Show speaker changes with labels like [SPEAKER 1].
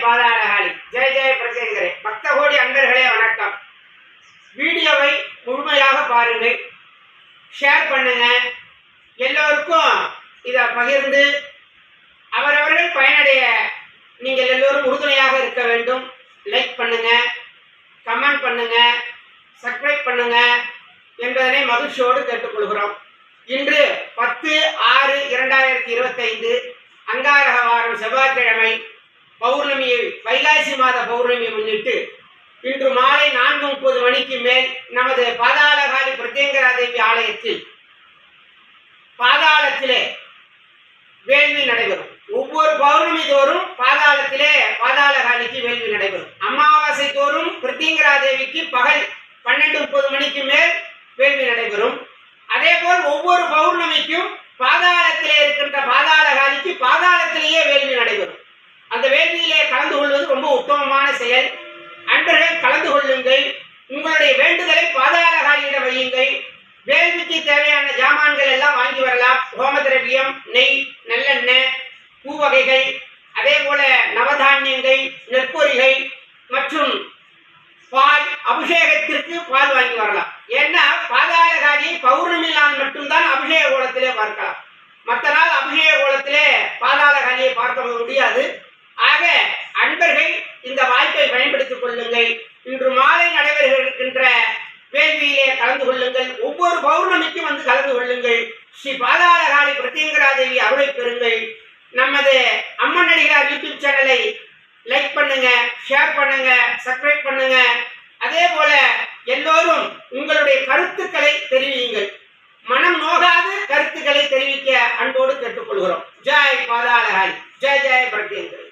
[SPEAKER 1] பாதாளகாளி, ஜெய் ஜெய் பிரத்யங்கரே. பக்த கோடி அன்பர்களே வணக்கம். வீடியோவை முழுமையாக பாருங்கள், ஷேர் பண்ணுங்க, எல்லோருக்கும் இதை பகிர்ந்து அவரவர்கள் பயனடைய நீங்கள் எல்லோரும் உறுதுணையாக இருக்க வேண்டும். லைக் பண்ணுங்க, கமெண்ட் பண்ணுங்க, சப்ஸ்கிரைப் பண்ணுங்க என்பதனை மகிழ்ச்சியோடு கேட்டுக்கொள்கிறோம். இன்று 10/6/2025 அங்காரக வாரம் செவ்வாய்க்கிழமை பௌர்ணமியை, வைகாசி மாத பௌர்ணமியை முன்னிட்டு இன்று மாலை 4:30 மணிக்கு மேல் நமது பாதாளகாளி பிரத்யங்கரா தேவி ஆலயத்தில் பாதாளத்திலே வேள்வி நடைபெறும். ஒவ்வொரு பௌர்ணமி தோறும் பாதாளத்திலே பாதாளகாளிக்கு வேள்வி நடைபெறும். அமாவாசை தோறும் பிரத்யங்கரா தேவிக்கு பகல் 12:30 மணிக்கு மேல் வேள்வி நடைபெறும். அதே போல் ஒவ்வொரு பௌர்ணமிக்கும் பாதாளத்திலே இருக்கின்ற பாதாளகாளிக்கு பாதாளத்திலேயே வேள்வி நடைபெறும். அந்த வேள்வியிலே கலந்து கொள்வது ரொம்ப உத்தமமான செயல். அன்பர்கள் கலந்து கொள்ளுங்கள். உங்களுடைய வேண்டுதலை பாதாளகாளியிடம் வையுங்கள். வேள்விக்கு தேவையான ஜாமான்கள் எல்லாம் வாங்கி வரலாம். ஹோம திரவியம், நெய், நல்லெண்ணெய், பூ வகைகள், அதே போல நவதானியங்கள், நெற்பொரிகள் மற்றும் பால், அபிஷேகத்திற்கு பால் வாங்கி வரலாம். ஏன்னா பாதாளகாளி பௌர்ணமி நாள் மட்டும்தான் அபிஷேக கோலத்திலே பார்க்கலாம். மற்ற நாள் அபிஷேக கோலத்திலே பாதாளகாளியை பார்க்க முடியாது. ஆக அன்பர்கள் இந்த வாய்ப்பை பயன்படுத்திக் கொள்ளுங்கள். இன்று மாலை நடைபெறுகின்ற வேள்வியிலே கலந்து கொள்ளுங்கள். ஒவ்வொரு பௌர்ணமிக்கும் வந்து கலந்து கொள்ளுங்கள். ஸ்ரீ பாதாளகாளி பிரத்யங்கரா தேவி அருளை பெறுங்கள். நமது அம்மன் நடிகர் யூடியூப் சேனலை லைக் பண்ணுங்க, ஷேர் பண்ணுங்க, சப்ஸ்கிரைப் பண்ணுங்க. அதே போல எல்லோரும் உங்களுடைய கருத்துக்களை தெரிவியுங்கள். மனம் நோகாது கருத்துக்களை தெரிவிக்க அன்போடு கேட்டுக்கொள்கிறோம். ஜெய் பாதாளகாளி, ஜெய் ஜெய் பிரத்யங்கரா.